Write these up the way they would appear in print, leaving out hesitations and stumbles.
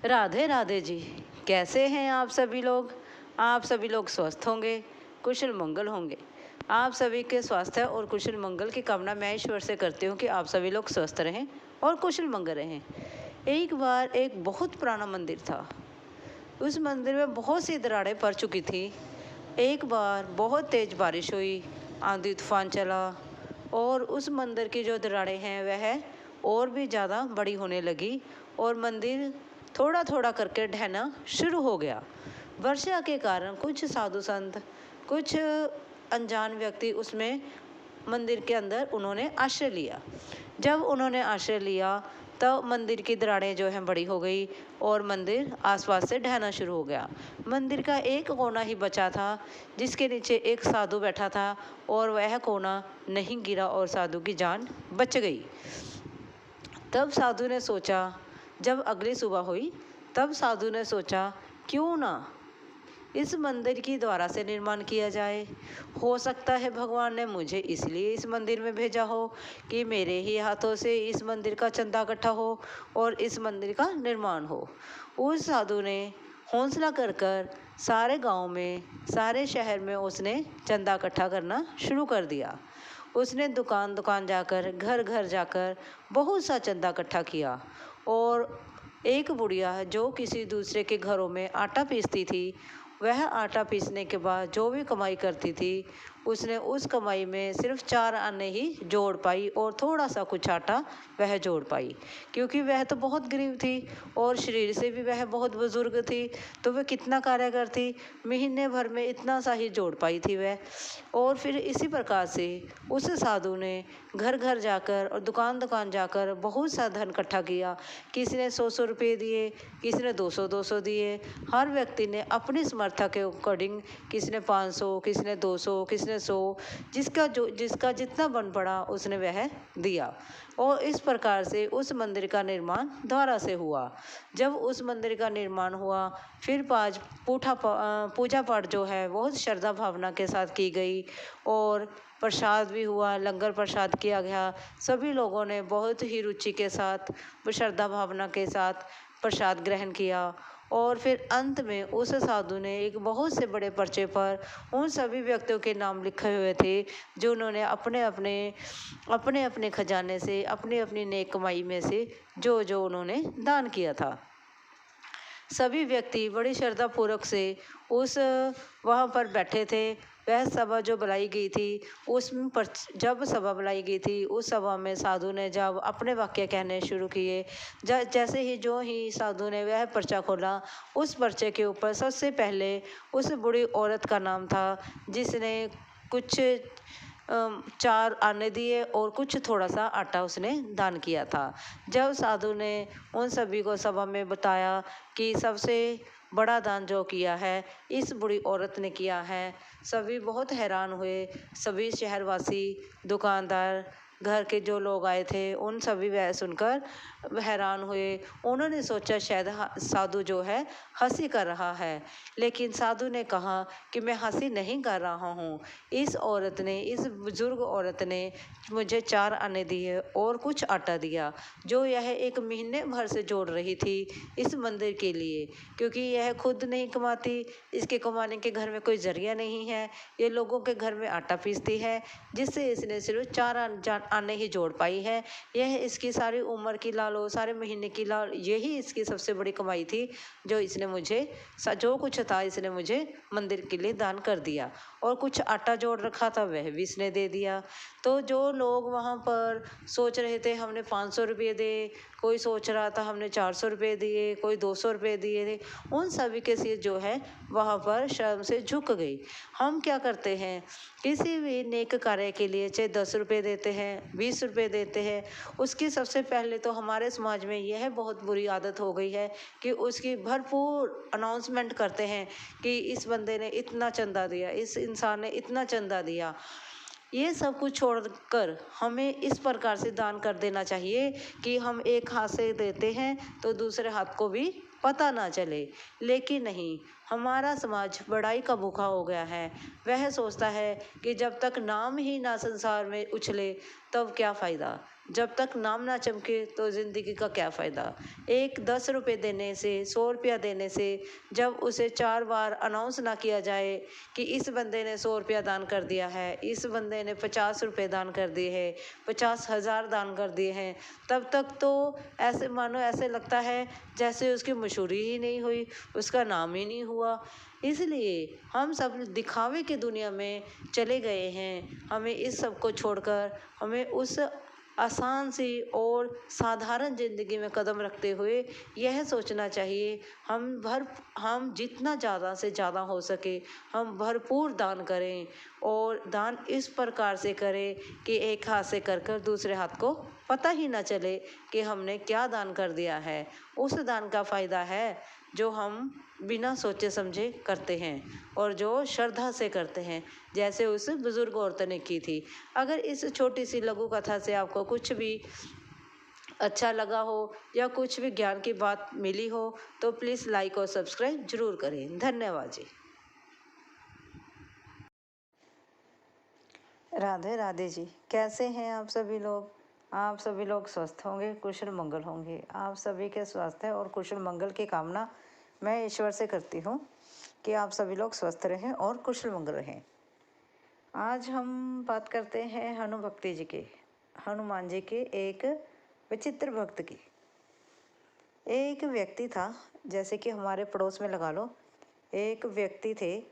राधे राधे जी। कैसे हैं आप सभी लोग? आप सभी लोग स्वस्थ होंगे, कुशल मंगल होंगे। आप सभी के स्वास्थ्य और कुशल मंगल की कामना मैं ईश्वर से करती हूँ कि आप सभी लोग स्वस्थ रहें और कुशल मंगल रहें। एक बार एक बहुत पुराना मंदिर था। उस मंदिर में बहुत सी दरारें पड़ चुकी थी। एक बार बहुत तेज बारिश हुई, आंधी तूफान चला और उस मंदिर की जो दरारें हैं वह और भी ज़्यादा बड़ी होने लगी और मंदिर थोड़ा थोड़ा करके ढहना शुरू हो गया। वर्षा के कारण कुछ साधु संत, कुछ अनजान व्यक्ति उसमें मंदिर के अंदर उन्होंने आश्रय लिया। जब उन्होंने आश्रय लिया तब मंदिर की दरारें जो हैं बड़ी हो गई और मंदिर आसपास से ढहना शुरू हो गया। मंदिर का एक कोना ही बचा था जिसके नीचे एक साधु बैठा था और वह कोना नहीं गिरा और साधु की जान बच गई। तब साधु ने सोचा, जब अगली सुबह हुई तब साधु ने सोचा क्यों ना इस मंदिर की द्वारा से निर्माण किया जाए। हो सकता है भगवान ने मुझे इसलिए इस मंदिर में भेजा हो कि मेरे ही हाथों से इस मंदिर का चंदा इकट्ठा हो और इस मंदिर का निर्माण हो। उस साधु ने हौसला कर कर सारे गांव में, सारे शहर में उसने चंदा इकट्ठा करना शुरू कर दिया। उसने दुकान दुकान जाकर, घर घर जाकर बहुत सा चंदा इकट्ठा किया और एक बुढ़िया जो किसी दूसरे के घरों में आटा पीसती थी, वह आटा पीसने के बाद जो भी कमाई करती थी उसने उस कमाई में सिर्फ 4 आने ही जोड़ पाई और थोड़ा सा कुछ आटा वह जोड़ पाई, क्योंकि वह तो बहुत गरीब थी और शरीर से भी वह बहुत बुजुर्ग थी। तो वह कितना कार्य करती, महीने भर में इतना सा ही जोड़ पाई थी वह। और फिर इसी प्रकार से उस साधु ने घर घर जाकर और दुकान दुकान जाकर बहुत सा धन इकट्ठा किया। किसी ने 100 रुपये दिए, किसी ने 200 दिए। हर व्यक्ति ने अपनी समर्था के अकॉर्डिंग, किसी ने 500, किसी ने 200, किसी ने 100, जिसका जितना बन पड़ा उसने वह दिया। और इस प्रकार से उस मंदिर का निर्माण द्वारा से हुआ। जब उस मंदिर का निर्माण हुआ फिर पूजा पाठ जो है बहुत श्रद्धा भावना के साथ की गई और प्रसाद भी हुआ, लंगर प्रसाद किया गया। सभी लोगों ने बहुत ही रुचि के साथ, श्रद्धा भावना के साथ प्रसाद ग्रहण किया। और फिर अंत में उस साधु ने एक बहुत से बड़े पर्चे पर उन सभी व्यक्तियों के नाम लिखे हुए थे जो उन्होंने अपने अपने खजाने से, अपनी अपनी नेक कमाई में से जो जो उन्होंने दान किया था। सभी व्यक्ति बड़ी श्रद्धा पूर्वक से उस वहाँ पर बैठे थे। वह सभा जो बुलाई गई थी उसमें जब सभा बुलाई गई थी उस सभा में साधु ने जब अपने वाक्य कहने शुरू किए, जैसे ही जो ही साधु ने वह पर्चा खोला, उस पर्चे के ऊपर सबसे पहले उस बूढ़ी औरत का नाम था जिसने कुछ 4 आने दिए और कुछ थोड़ा सा आटा उसने दान किया था। जब साधु ने उन सभी को सभा में बताया कि सबसे बड़ा दान जो किया है इस बूढ़ी औरत ने किया है, सभी बहुत हैरान हुए। सभी शहरवासी, दुकानदार, घर के जो लोग आए थे उन सभी वह सुनकर हैरान हुए। उन्होंने सोचा शायद साधु जो है हंसी कर रहा है, लेकिन साधु ने कहा कि मैं हंसी नहीं कर रहा हूँ। इस औरत ने, इस बुजुर्ग औरत ने मुझे 4 आने दिए और कुछ आटा दिया जो यह एक महीने भर से जोड़ रही थी इस मंदिर के लिए, क्योंकि यह खुद नहीं कमाती, इसके कमाने के घर में कोई जरिया नहीं है। ये लोगों के घर में आटा पीसती है जिससे इसने सिर्फ 4 आने ही जोड़ पाई है। यह इसकी सारी उम्र की लालो, सारे महीने की लाल, यही इसकी सबसे बड़ी कमाई थी जो इसने मुझे, जो कुछ था इसने मुझे मंदिर के लिए दान कर दिया। और कुछ आटा जोड़ रखा था वह भी इसने दे दिया। तो जो लोग वहाँ पर सोच रहे थे हमने 500 रुपये दे, कोई सोच रहा था हमने 400 रुपये दिए, कोई 200 रुपये दिए थे, उन सभी के सिर जो है वहाँ पर शर्म से झुक गई। हम क्या करते हैं, किसी भी नेक कार्य के लिए चाहे 10 रुपये देते हैं, 20 रुपये देते हैं, उसकी सबसे पहले तो हमारे समाज में यह बहुत बुरी आदत हो गई है कि उसकी भरपूर अनाउंसमेंट करते हैं कि इस बंदे ने इतना चंदा दिया, इस इंसान ने इतना चंदा दिया। ये सब कुछ छोड़कर हमें इस प्रकार से दान कर देना चाहिए कि हम एक हाथ से देते हैं तो दूसरे हाथ को भी पता ना चले। लेकिन नहीं, हमारा समाज बड़ाई का भूखा हो गया है। वह सोचता है कि जब तक नाम ही ना संसार में उछले तब क्या फ़ायदा, जब तक नाम ना चमके तो ज़िंदगी का क्या फ़ायदा। एक 10 रुपये देने से, 100 रुपया देने से, जब उसे 4 बार अनाउंस ना किया जाए कि इस बंदे ने 100 रुपया दान कर दिया है, इस बंदे ने 50 रुपये दान कर दिए हैं, 50,000 दान कर दिए हैं, तब तक तो ऐसे मानो ऐसे लगता है जैसे उसकी मशहूरी ही नहीं हुई, उसका नाम ही नहीं हुआ। इसलिए हम सब दिखावे की दुनिया में चले गए हैं। हमें इस सब को छोड़कर हमें उस आसान सी और साधारण ज़िंदगी में कदम रखते हुए यह सोचना चाहिए, हम जितना ज़्यादा से ज़्यादा हो सके हम भरपूर दान करें, और दान इस प्रकार से करें कि एक हाथ से कर कर दूसरे हाथ को पता ही ना चले कि हमने क्या दान कर दिया है। उस दान का फ़ायदा है जो हम बिना सोचे समझे करते हैं और जो श्रद्धा से करते हैं, जैसे उस बुजुर्ग औरत ने की थी। अगर इस छोटी सी लघु कथा से आपको कुछ भी अच्छा लगा हो या कुछ भी ज्ञान की बात मिली हो तो प्लीज़ लाइक और सब्सक्राइब जरूर करें। धन्यवाद जी। राधे राधे जी। कैसे हैं आप सभी लोग? आप सभी लोग स्वस्थ होंगे, कुशल मंगल होंगे। आप सभी के स्वास्थ्य और कुशल मंगल की कामना मैं ईश्वर से करती हूँ कि आप सभी लोग स्वस्थ रहें और कुशल मंगल रहें। आज हम बात करते हैं हनुभक्ति जी के, हनुमान जी के एक विचित्र भक्त की। एक व्यक्ति था, जैसे कि हमारे पड़ोस में लगा लो, एक व्यक्ति थे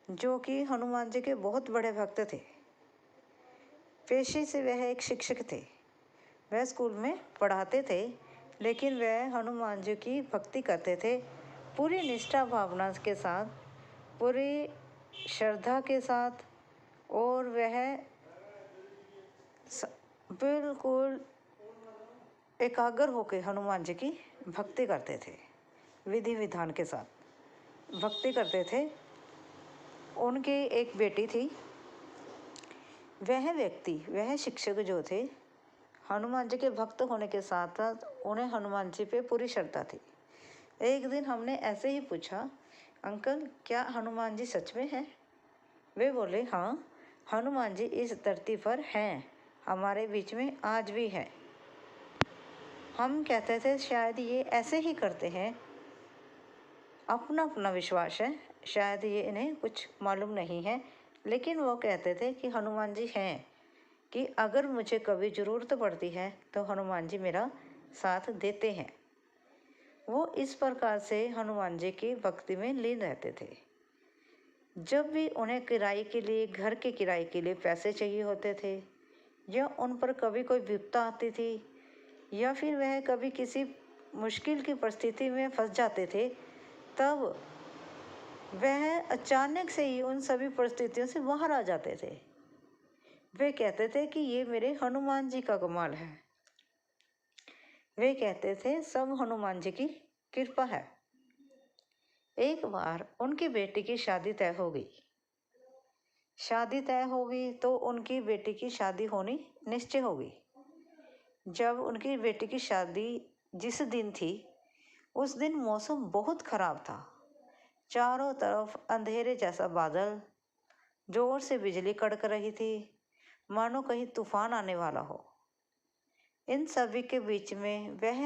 जो कि हनुमान जी के बहुत बड़े भक्त थे। पेशे से वह एक शिक्षक थे। वह स्कूल में पढ़ाते थे, लेकिन वह हनुमान जी की भक्ति करते थे पूरी निष्ठा भावना के साथ, पूरी श्रद्धा के साथ, और वह बिल्कुल एकाग्र होकर हनुमान जी की भक्ति करते थे, विधि विधान के साथ भक्ति करते थे। उनकी एक बेटी थी। वह शिक्षक जो थे, हनुमान जी के भक्त होने के साथ साथ उन्हें हनुमान जी पे पूरी श्रद्धा थी। एक दिन हमने ऐसे ही पूछा, अंकल क्या हनुमान जी सच में हैं? वे बोले, हाँ, हनुमान जी इस धरती पर हैं, हमारे बीच में आज भी हैं। हम कहते थे शायद ये ऐसे ही करते हैं, अपना अपना विश्वास है, शायद ये इन्हें कुछ मालूम नहीं है, लेकिन वो कहते थे कि हनुमान जी हैं, कि अगर मुझे कभी ज़रूरत पड़ती है तो हनुमान जी मेरा साथ देते हैं। वो इस प्रकार से हनुमान जी की भक्ति में लीन रहते थे। जब भी उन्हें किराए के लिए, घर के किराए के लिए पैसे चाहिए होते थे, या उन पर कभी कोई विपदा आती थी, या फिर वह कभी किसी मुश्किल की परिस्थिति में फंस जाते थे, तब वह अचानक से ही उन सभी परिस्थितियों से बाहर आ जाते थे। वे कहते थे कि ये मेरे हनुमान जी का कमाल है। वे कहते थे सब हनुमान जी की कृपा है। एक बार उनकी बेटी की शादी तय हो गई। शादी तय हो गई तो उनकी बेटी की शादी होनी निश्चय हो गई। जब उनकी बेटी की शादी जिस दिन थी, उस दिन मौसम बहुत खराब था। चारों तरफ अंधेरे जैसा बादल, जोर से बिजली कड़क रही थी, मानो कहीं तूफान आने वाला हो। इन सभी के बीच में वह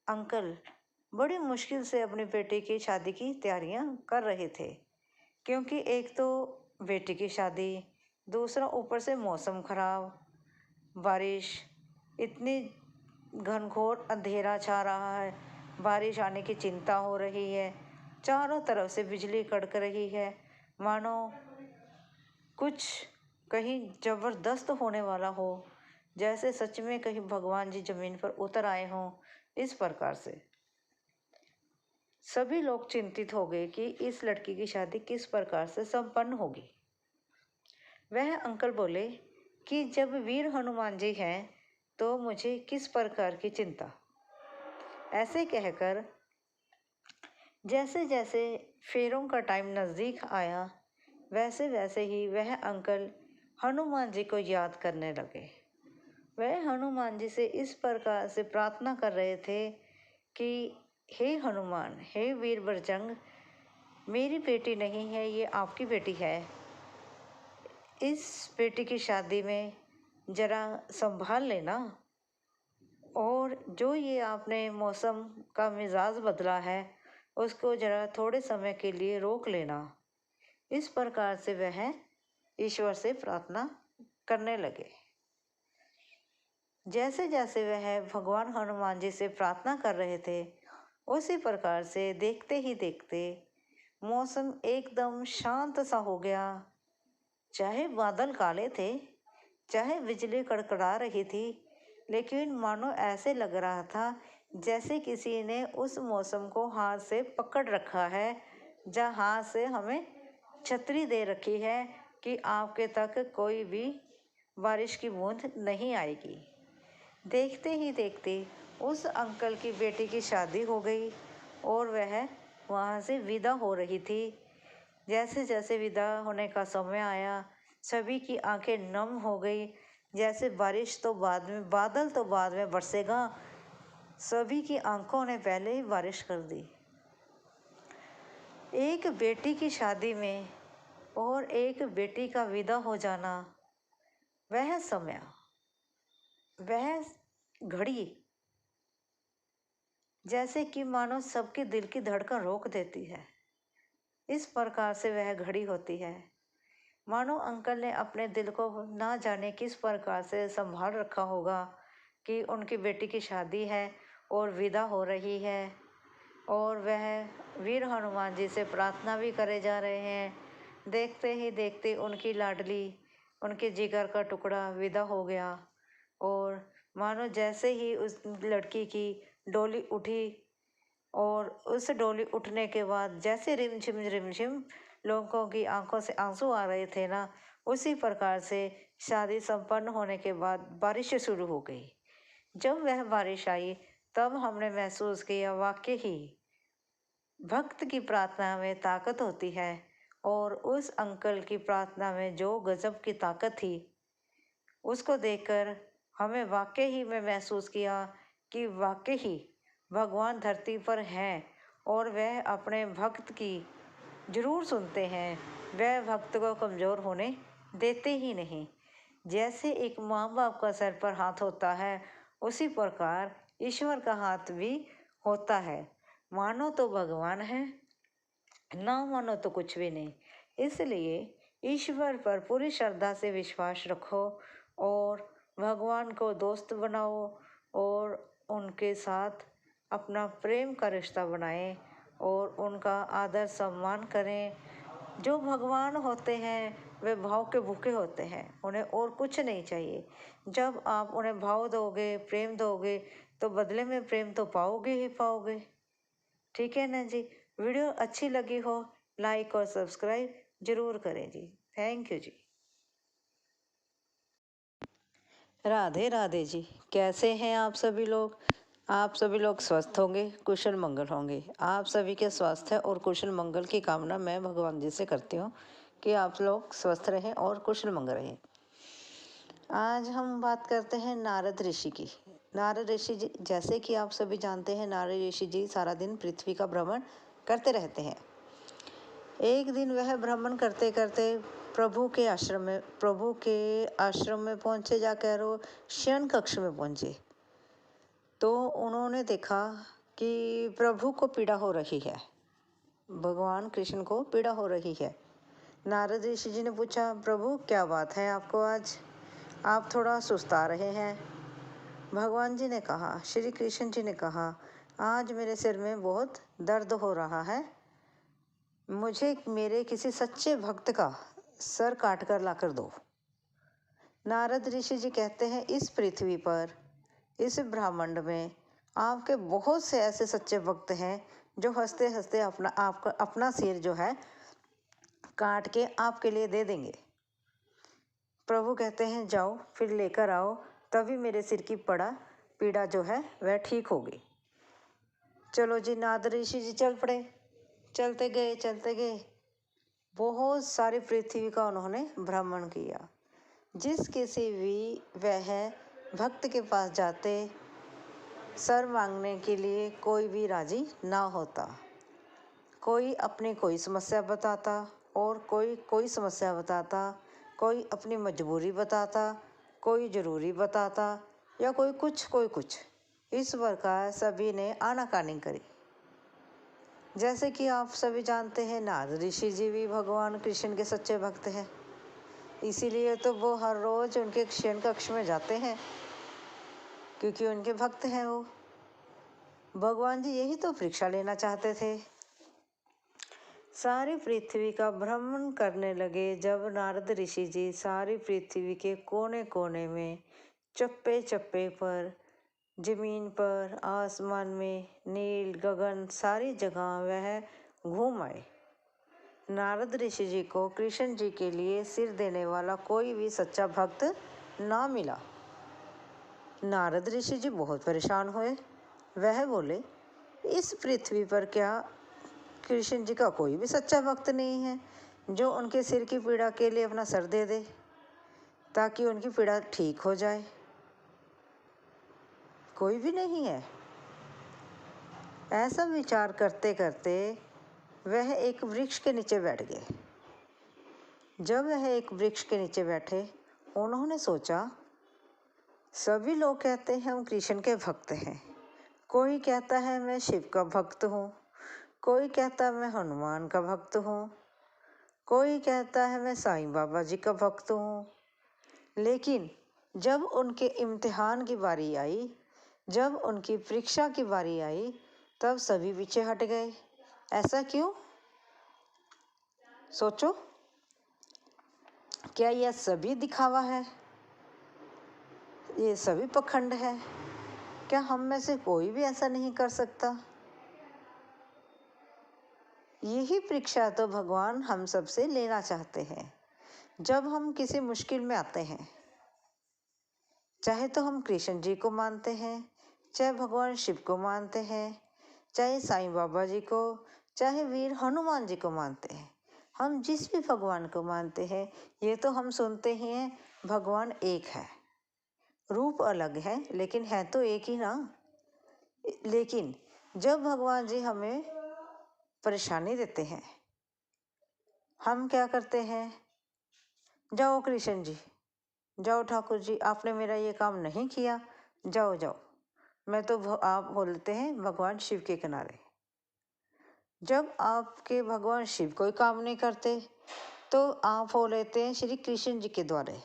अंकल बड़ी मुश्किल से अपनी बेटी की शादी की तैयारियां कर रहे थे, क्योंकि एक तो बेटी की शादी, दूसरा ऊपर से मौसम खराब, बारिश, इतनी घनघोर अंधेरा छा रहा है, बारिश आने की चिंता हो रही है, चारों तरफ से बिजली कड़क रही है, मानो कुछ कहीं ज़बरदस्त होने वाला हो, जैसे सच में कहीं भगवान जी ज़मीन पर उतर आए हों। इस प्रकार से सभी लोग चिंतित हो गए कि इस लड़की की शादी किस प्रकार से संपन्न होगी। वह अंकल बोले कि जब वीर हनुमान जी हैं तो मुझे किस प्रकार की चिंता। ऐसे कहकर जैसे जैसे फेरों का टाइम नज़दीक आया, वैसे वैसे ही वह अंकल हनुमान जी को याद करने लगे। वह हनुमान जी से इस प्रकार से प्रार्थना कर रहे थे कि हे हनुमान, हे वीर बजरंग, मेरी बेटी नहीं है, ये आपकी बेटी है। इस बेटी की शादी में ज़रा संभाल लेना। और जो ये आपने मौसम का मिजाज बदला है उसको ज़रा थोड़े समय के लिए रोक लेना। इस प्रकार से वह ईश्वर से प्रार्थना करने लगे। जैसे जैसे वह भगवान हनुमान जी से प्रार्थना कर रहे थे उसी प्रकार से देखते ही देखते मौसम एकदम शांत सा हो गया। चाहे बादल काले थे, चाहे बिजली कड़कड़ा रही थी, लेकिन मानो ऐसे लग रहा था जैसे किसी ने उस मौसम को हाथ से पकड़ रखा है, जहाँ हाथ से हमें छतरी दे रखी है कि आपके तक कोई भी बारिश की बूंद नहीं आएगी। देखते ही देखते उस अंकल की बेटी की शादी हो गई और वह वहाँ से विदा हो रही थी। जैसे जैसे विदा होने का समय आया सभी की आंखें नम हो गई। जैसे बारिश तो बाद में, बादल तो बाद में बरसेगा, सभी की आंखों ने पहले ही बारिश कर दी। एक बेटी की शादी में और एक बेटी का विदा हो जाना, वह समय, वह घड़ी जैसे कि मानो सबके दिल की धड़कन रोक देती है। इस प्रकार से वह घड़ी होती है। मानो अंकल ने अपने दिल को ना जाने किस प्रकार से संभाल रखा होगा कि उनकी बेटी की शादी है और विदा हो रही है और वह वीर हनुमान जी से प्रार्थना भी करे जा रहे हैं। देखते ही देखते उनकी लाडली, उनके जिगर का टुकड़ा विदा हो गया और मानो जैसे ही उस लड़की की डोली उठी और उस डोली उठने के बाद जैसे रिमझिम लोगों की आंखों से आंसू आ रहे थे ना, उसी प्रकार से शादी संपन्न होने के बाद बारिश शुरू हो गई। जब वह बारिश आई तब हमने महसूस किया वाकई ही भक्त की प्रार्थना में ताकत होती है। और उस अंकल की प्रार्थना में जो गजब की ताकत थी उसको देखकर हमें वाकई ही में महसूस किया कि वाकई ही भगवान धरती पर हैं और वह अपने भक्त की जरूर सुनते हैं। वह भक्त को कमज़ोर होने देते ही नहीं। जैसे एक माँ बाप का सर पर हाथ होता है उसी प्रकार ईश्वर का हाथ भी होता है। मानो तो भगवान है, ना मानो तो कुछ भी नहीं। इसलिए ईश्वर पर पूरी श्रद्धा से विश्वास रखो और भगवान को दोस्त बनाओ और उनके साथ अपना प्रेम का रिश्ता बनाएं और उनका आदर सम्मान करें। जो भगवान होते हैं वे भाव के भूखे होते हैं, उन्हें और कुछ नहीं चाहिए। जब आप उन्हें भाव दोगे, प्रेम दोगे, तो बदले में प्रेम तो पाओगे ही पाओगे। ठीक है ना जी। वीडियो अच्छी लगी हो लाइक और सब्सक्राइब जरूर करें जी। थैंक यू जी। राधे राधे जी। कैसे हैं आप सभी लोग? आप सभी लोग स्वस्थ होंगे, कुशल मंगल होंगे। आप सभी के स्वास्थ्य और कुशल मंगल की कामना मैं भगवान जी से करती हूँ कि आप लोग स्वस्थ रहें और कुशल मंगल रहें। आज हम बात करते हैं नारद ऋषि की। नारद ऋषि जी, जैसे कि आप सभी जानते हैं, नारद ऋषि जी सारा दिन पृथ्वी का भ्रमण करते रहते हैं। एक दिन वह भ्रमण करते करते प्रभु के आश्रम में पहुँचे, जाकर वो शयन कक्ष में पहुँचे तो उन्होंने देखा कि प्रभु को पीड़ा हो रही है, भगवान कृष्ण को पीड़ा हो रही है। नारद ऋषि जी ने पूछा, प्रभु क्या बात है आपको, आज आप थोड़ा सुस्ता रहे हैं। भगवान जी ने कहा, श्री कृष्ण जी ने कहा, आज मेरे सिर में बहुत दर्द हो रहा है, मुझे मेरे किसी सच्चे भक्त का सर काट कर ला कर दो। नारद ऋषि जी कहते हैं, इस पृथ्वी पर, इस ब्रह्मांड में आपके बहुत से ऐसे सच्चे भक्त हैं जो हंसते हंसते अपना सिर जो है काट के आपके लिए दे देंगे। प्रभु कहते हैं, जाओ फिर लेकर आओ, तभी मेरे सिर की पीड़ा जो है वह ठीक होगी। चलो जी, नारद ऋषि जी चल पड़े। चलते गए बहुत सारी पृथ्वी का उन्होंने भ्रमण किया। जिस किसी भी वह भक्त के पास जाते सर मांगने के लिए कोई भी राजी ना होता। कोई अपनी कोई समस्या बताता और कोई समस्या बताता, कोई अपनी मजबूरी बताता, कोई ज़रूरी बताता या कोई कुछ। इस प्रकार सभी ने आनाकानी करी। जैसे कि आप सभी जानते हैं, नारद ऋषि जी भी भगवान कृष्ण के सच्चे भक्त हैं। इसीलिए तो वो हर रोज उनके शयन कक्ष में जाते हैं, क्योंकि उनके भक्त हैं वो। भगवान जी यही तो परीक्षा लेना चाहते थे। सारी पृथ्वी का भ्रमण करने लगे जब नारद ऋषि जी सारी पृथ्वी के कोने कोने में, चप्पे चप्पे पर, जमीन पर, आसमान में, नील गगन, सारी जगह वह घूम आए। नारद ऋषि जी को कृष्ण जी के लिए सिर देने वाला कोई भी सच्चा भक्त ना मिला। नारद ऋषि जी बहुत परेशान हुए। वह बोले, इस पृथ्वी पर क्या कृष्ण जी का कोई भी सच्चा भक्त नहीं है जो उनके सिर की पीड़ा के लिए अपना सर दे दे ताकि उनकी पीड़ा ठीक हो जाए? कोई भी नहीं है। ऐसा विचार करते करते वह एक वृक्ष के नीचे बैठ गए। जब वह एक वृक्ष के नीचे बैठे, उन्होंने सोचा, सभी लोग कहते हैं हम कृष्ण के भक्त हैं। कोई कहता है मैं शिव का भक्त हूँ, कोई कहता है मैं हनुमान का भक्त हूँ, कोई कहता है मैं साईं बाबा जी का भक्त हूँ। लेकिन जब उनके इम्तिहान की बारी आई, जब उनकी परीक्षा की बारी आई, तब सभी पीछे हट गए। ऐसा क्यों? सोचो, क्या यह सभी दिखावा है? ये सभी पखंड है? क्या हम में से कोई भी ऐसा नहीं कर सकता? यही परीक्षा तो भगवान हम सबसे लेना चाहते हैं। जब हम किसी मुश्किल में आते हैं, चाहे तो हम कृष्ण जी को मानते हैं, चाहे भगवान शिव को मानते हैं, चाहे साईं बाबा जी को, चाहे वीर हनुमान जी को मानते हैं, हम जिस भी भगवान को मानते हैं, ये तो हम सुनते ही हैं भगवान एक है। रूप अलग है लेकिन है तो एक ही ना। लेकिन जब भगवान जी हमें परेशानी देते हैं, हम क्या करते हैं? जाओ कृष्ण जी, जाओ ठाकुर जी, आपने मेरा ये काम नहीं किया, जाओ जाओ। मैं तो आप बोलते हैं भगवान शिव के किनारे। जब आपके भगवान शिव कोई काम नहीं करते तो आप हो लेते हैं श्री कृष्ण जी के द्वारे।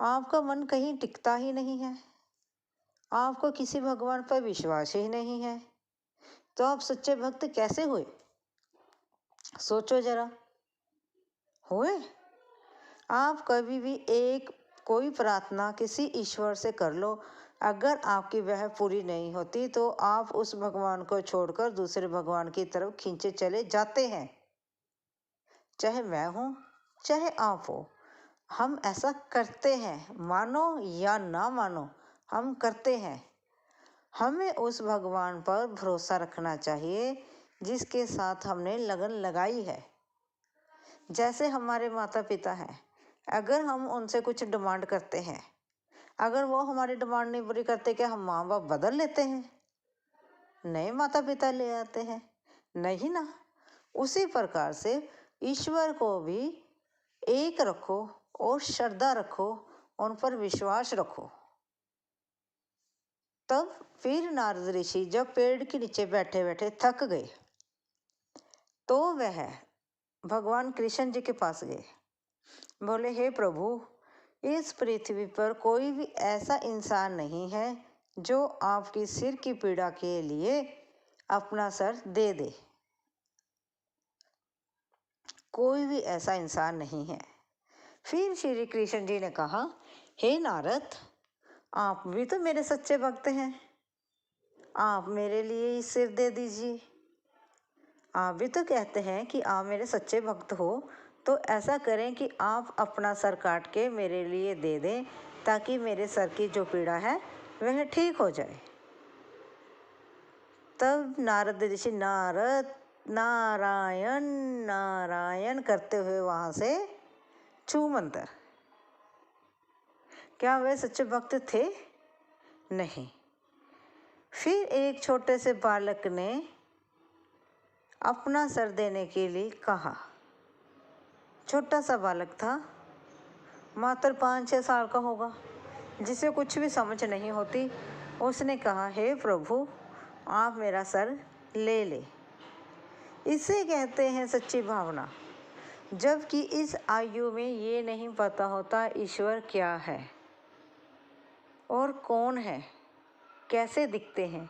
आपका मन कहीं टिकता ही नहीं है, आपको किसी भगवान पर विश्वास ही नहीं है, तो आप सच्चे भक्त कैसे हुए? सोचो जरा। हुए? आप कभी भी एक कोई प्रार्थना किसी ईश्वर से कर लो, अगर आपकी वह पूरी नहीं होती तो आप उस भगवान को छोड़कर दूसरे भगवान की तरफ खींचे चले जाते हैं। चाहे मैं हूँ, चाहे आप हो, हम ऐसा करते हैं, मानो या ना मानो, हम करते हैं। हमें उस भगवान पर भरोसा रखना चाहिए जिसके साथ हमने लगन लगाई है। जैसे हमारे माता पिता हैं, अगर हम उनसे कुछ डिमांड करते हैं, अगर वो हमारी डिमांड नहीं पूरी करते, क्या हम माँ बाप बदल लेते हैं? नए माता पिता ले आते हैं? नहीं ना। उसी प्रकार से ईश्वर को भी एक रखो और श्रद्धा रखो, उन पर विश्वास रखो। तब फिर नारद ऋषि जब पेड़ के नीचे बैठे बैठे थक गए, तो वह भगवान कृष्ण जी के पास गए। बोले, हे प्रभु, इस पृथ्वी पर कोई भी ऐसा इंसान नहीं है जो आपकी सिर की पीड़ा के लिए अपना सर दे दे। कोई भी ऐसा इंसान नहीं है। फिर श्री कृष्ण जी ने कहा, हे नारद, आप भी तो मेरे सच्चे भक्त हैं, आप मेरे लिए ही सिर दे दीजिए। आप भी तो कहते हैं कि आप मेरे सच्चे भक्त हो, तो ऐसा करें कि आप अपना सर काट के मेरे लिए दे दें ताकि मेरे सर की जो पीड़ा है वह ठीक हो जाए। तब नारद ऋषि नारद नारायण नारायण करते हुए वहाँ से छू मंतर। क्या वे सच्चे भक्त थे? नहीं। फिर एक छोटे से बालक ने अपना सर देने के लिए कहा। छोटा सा बालक था, मात्र 5-6 साल का होगा, जिसे कुछ भी समझ नहीं होती। उसने कहा, हे प्रभु, आप मेरा सर ले ले। इसे कहते हैं सच्ची भावना। जबकि इस आयु में ये नहीं पता होता ईश्वर क्या है और कौन है, कैसे दिखते हैं,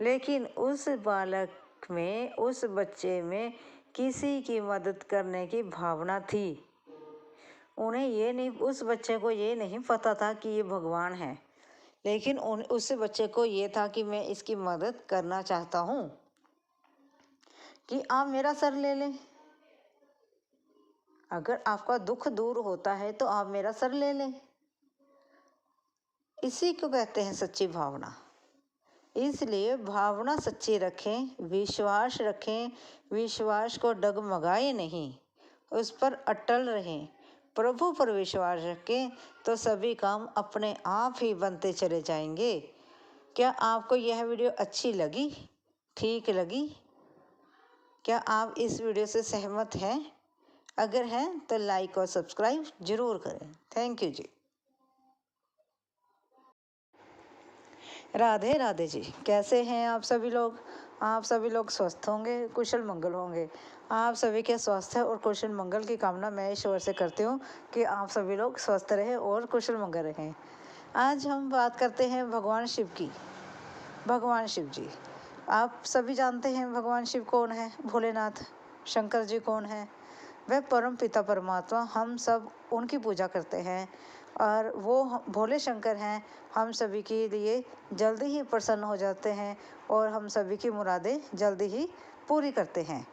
लेकिन उस बालक में, उस बच्चे में किसी की मदद करने की भावना थी। उन्हें ये नहीं, उस बच्चे को ये नहीं पता था कि ये भगवान है, लेकिन उस बच्चे को ये था कि मैं इसकी मदद करना चाहता हूँ, कि आप मेरा सर ले लें। अगर आपका दुख दूर होता है तो आप मेरा सर ले लें। इसी को कहते हैं सच्ची भावना। इसलिए भावना सच्ची रखें, विश्वास रखें, विश्वास को डगमगाए नहीं, उस पर अटल रहें, प्रभु पर विश्वास रखें तो सभी काम अपने आप ही बनते चले जाएंगे। क्या आपको यह वीडियो अच्छी लगी, ठीक लगी? क्या आप इस वीडियो से सहमत हैं? अगर हैं तो लाइक और सब्सक्राइब जरूर करें। थैंक यू जी। राधे राधे जी। कैसे हैं आप सभी लोग? आप सभी लोग स्वस्थ होंगे, कुशल मंगल होंगे। आप सभी के स्वास्थ्य और कुशल मंगल की कामना मैं ईश्वर से करती हूँ कि आप सभी लोग स्वस्थ रहें और कुशल मंगल रहें। आज हम बात करते हैं भगवान शिव की। भगवान शिव जी, आप सभी जानते हैं भगवान शिव कौन है। भोलेनाथ शंकर जी कौन है? वह परम पिता परमात्मा, हम सब उनकी पूजा करते हैं और वो भोले शंकर हैं। हम सभी के लिए जल्दी ही प्रसन्न हो जाते हैं और हम सभी की मुरादें जल्दी ही पूरी करते हैं।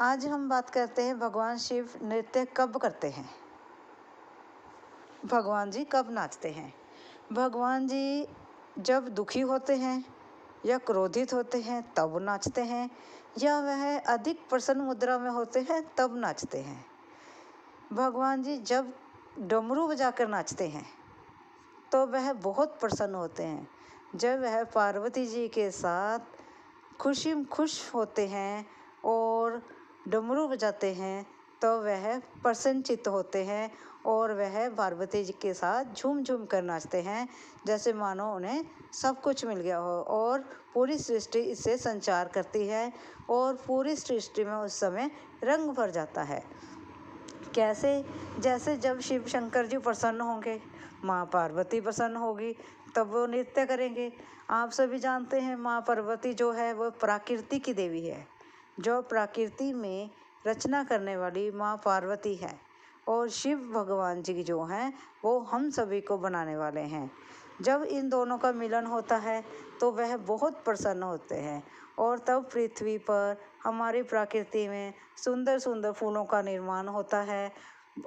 आज हम बात करते हैं भगवान शिव नृत्य कब करते हैं, भगवान जी कब नाचते हैं। भगवान जी जब दुखी होते हैं या क्रोधित होते हैं तब नाचते हैं, या वह अधिक प्रसन्न मुद्रा में होते हैं तब नाचते हैं। भगवान जी जब डमरू बजाकर नाचते हैं तो वह बहुत प्रसन्न होते हैं। जब वह पार्वती जी के साथ खुश होते हैं और डमरू बजाते हैं तो वह प्रसन्नचित्त होते हैं और वह पार्वती जी के साथ झूम झूम कर नाचते हैं, जैसे मानो उन्हें सब कुछ मिल गया हो और पूरी सृष्टि इससे संचार करती है और पूरी सृष्टि में उस समय रंग भर जाता है। कैसे? जैसे जब शिव शंकर जी प्रसन्न होंगे, माँ पार्वती प्रसन्न होगी, तब वो नृत्य करेंगे। आप सभी जानते हैं माँ पार्वती जो है वो प्रकृति की देवी है, जो प्रकृति में रचना करने वाली माँ पार्वती है, और शिव भगवान जी जो हैं वो हम सभी को बनाने वाले हैं। जब इन दोनों का मिलन होता है तो वह बहुत प्रसन्न होते हैं और तब पृथ्वी पर हमारी प्रकृति में सुंदर सुंदर फूलों का निर्माण होता है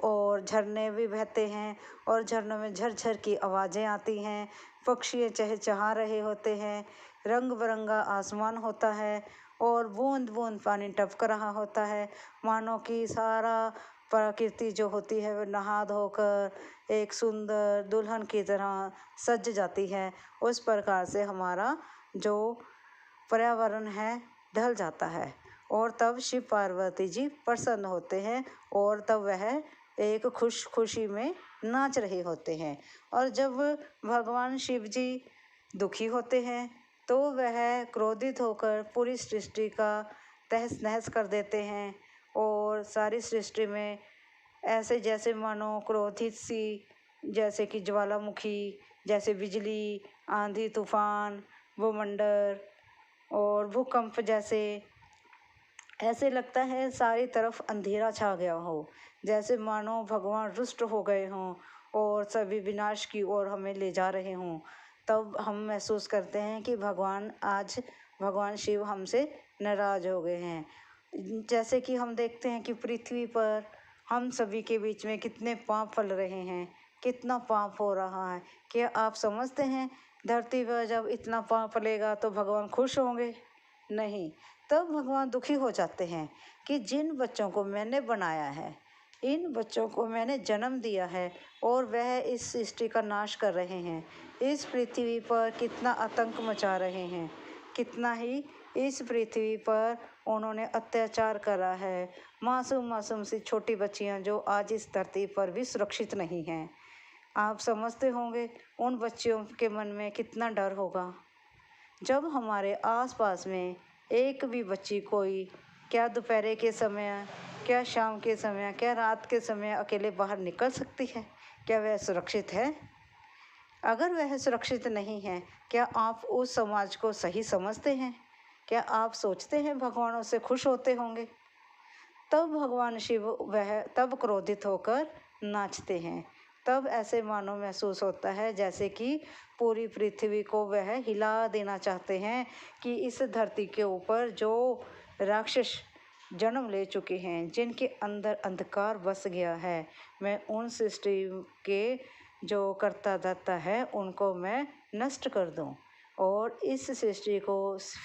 और झरने भी बहते हैं और झरनों में झरझर की आवाज़ें आती हैं, पक्षी चहचहा रहे होते हैं, रंग बिरंगा आसमान होता है और बूंद बूंद पानी टपक रहा होता है, मानो कि सारा प्रकृति जो होती है वह नहा धोकर एक सुंदर दुल्हन की तरह सज जाती है। उस प्रकार से हमारा जो पर्यावरण है ढल जाता है और तब शिव पार्वती जी प्रसन्न होते हैं और तब वह एक खुशी में नाच रहे होते हैं। और जब भगवान शिव जी दुखी होते हैं तो वह क्रोधित होकर पूरी सृष्टि का तहस नहस कर देते हैं और सारी सृष्टि में ऐसे जैसे मानो क्रोधित सी, जैसे कि ज्वालामुखी, जैसे बिजली, आंधी तूफान, भूमंडल और भूकंप जैसे, ऐसे लगता है सारी तरफ अंधेरा छा गया हो, जैसे मानो भगवान रुष्ट हो गए हों और सभी विनाश की ओर हमें ले जा रहे हों। तब हम महसूस करते हैं कि भगवान शिव हमसे नाराज हो गए हैं। जैसे कि हम देखते हैं कि पृथ्वी पर हम सभी के बीच में कितने पाप फल रहे हैं, कितना पाप हो रहा है। क्या आप समझते हैं धरती पर जब इतना पाप फलेगा तो भगवान खुश होंगे? नहीं, तब भगवान दुखी हो जाते हैं कि जिन बच्चों को मैंने बनाया है, इन बच्चों को मैंने जन्म दिया है और वह इस सृष्टि का नाश कर रहे हैं, इस पृथ्वी पर कितना आतंक मचा रहे हैं, कितना ही इस पृथ्वी पर उन्होंने अत्याचार करा है। मासूम मासूम सी छोटी बच्चियां जो आज इस धरती पर भी सुरक्षित नहीं हैं, आप समझते होंगे उन बच्चियों के मन में कितना डर होगा जब हमारे आसपास में एक भी बच्ची कोई क्या दोपहर के समय, क्या शाम के समय, क्या रात के समय अकेले बाहर निकल सकती है? क्या वह सुरक्षित है? अगर वह सुरक्षित नहीं है, क्या आप उस समाज को सही समझते हैं? क्या आप सोचते हैं भगवान उससे खुश होते होंगे? तब भगवान शिव वह तब क्रोधित होकर नाचते हैं। तब ऐसे मानो महसूस होता है जैसे कि पूरी पृथ्वी को वह हिला देना चाहते हैं कि इस धरती के ऊपर जो राक्षस जन्म ले चुके हैं, जिनके अंदर अंधकार बस गया है, मैं उन सृष्टि के जो कर्ता दाता है उनको मैं नष्ट कर दूं और इस सृष्टि को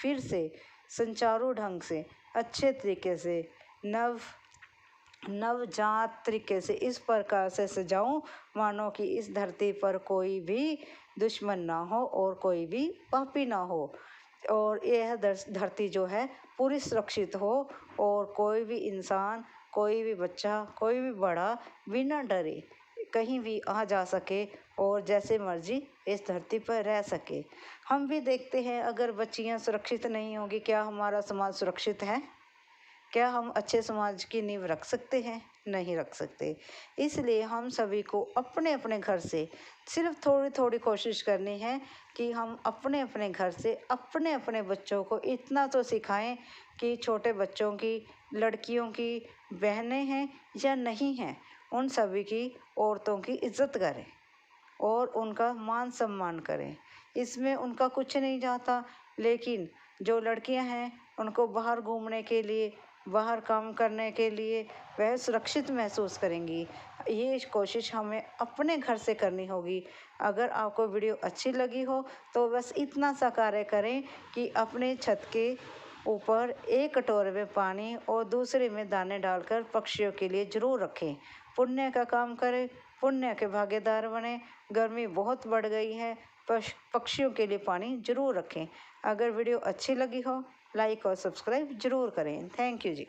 फिर से सुचारू ढंग से अच्छे तरीके से नवजात तरीके से इस प्रकार से सजाऊं मानो कि इस धरती पर कोई भी दुश्मन ना हो और कोई भी पापी ना हो और यह धरती जो है पूरी सुरक्षित हो और कोई भी इंसान, कोई भी बच्चा, कोई भी बड़ा बिना डरे कहीं भी आ जा सके और जैसे मर्जी इस धरती पर रह सके। हम भी देखते हैं अगर बच्चियां सुरक्षित नहीं होगी, क्या हमारा समाज सुरक्षित है? क्या हम अच्छे समाज की नींव रख सकते हैं? नहीं रख सकते। इसलिए हम सभी को अपने अपने घर से सिर्फ थोड़ी थोड़ी कोशिश करनी है कि हम अपने अपने घर से अपने अपने बच्चों को इतना तो सिखाएं कि छोटे बच्चों की, लड़कियों की, बहनें हैं या नहीं हैं, उन सभी की, औरतों की इज्जत करें और उनका मान सम्मान करें। इसमें उनका कुछ नहीं जाता, लेकिन जो लड़कियां हैं उनको बाहर घूमने के लिए, बाहर काम करने के लिए वह सुरक्षित महसूस करेंगी। ये कोशिश हमें अपने घर से करनी होगी। अगर आपको वीडियो अच्छी लगी हो तो बस इतना सा कार्य करें कि अपने छत के ऊपर एक कटोरे में पानी और दूसरे में दाने डालकर पक्षियों के लिए ज़रूर रखें। पुण्य का काम करें, पुण्य के भागीदार बने। गर्मी बहुत बढ़ गई है, पक्षियों के लिए पानी ज़रूर रखें। अगर वीडियो अच्छी लगी हो लाइक और सब्सक्राइब ज़रूर करें। थैंक यू जी।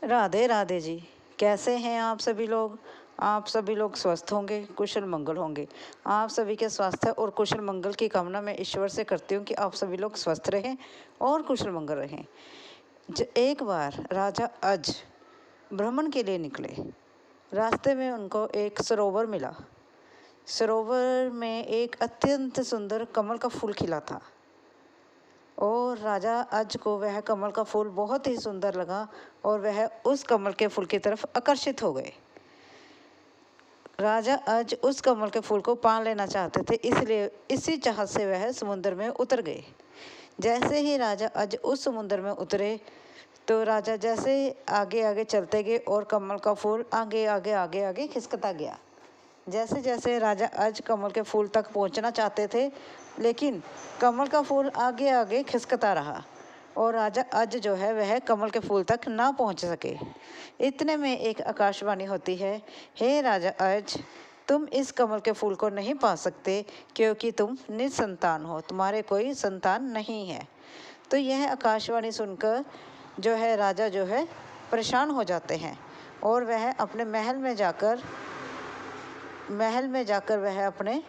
राधे राधे जी। कैसे हैं आप सभी लोग? आप सभी लोग स्वस्थ होंगे, कुशल मंगल होंगे। आप सभी के स्वास्थ्य और कुशल मंगल की कामना मैं ईश्वर से करती हूँ कि आप सभी लोग स्वस्थ रहें और कुशल मंगल रहें। एक बार राजा अज भ्रमण के लिए निकले। रास्ते में उनको एक सरोवर मिला। सरोवर में एक अत्यंत सुंदर कमल का फूल खिला था और राजा अज को वह कमल का फूल बहुत ही सुंदर लगा और वह उस कमल के फूल की तरफ आकर्षित हो गए। राजा अज उस कमल के फूल को पा लेना चाहते थे, इसलिए इसी चाहत से वह समुद्र में उतर गए। जैसे ही राजा अज उस समुद्र में उतरे तो राजा जैसे आगे आगे चलते गए और कमल का फूल आगे आगे आगे आगे खिसकता गया। जैसे जैसे राजा अज कमल के फूल तक पहुंचना चाहते थे, लेकिन कमल का फूल आगे आगे खिसकता रहा और राजा अज जो है वह कमल के फूल तक ना पहुंच सके। इतने में एक आकाशवाणी होती है, हे राजा अज, तुम इस कमल के फूल को नहीं पा सकते क्योंकि तुम निसंतान हो, तुम्हारे कोई संतान नहीं है। तो यह आकाशवाणी सुनकर जो है राजा जो है परेशान हो जाते हैं और वह अपने महल में जाकर वह अपने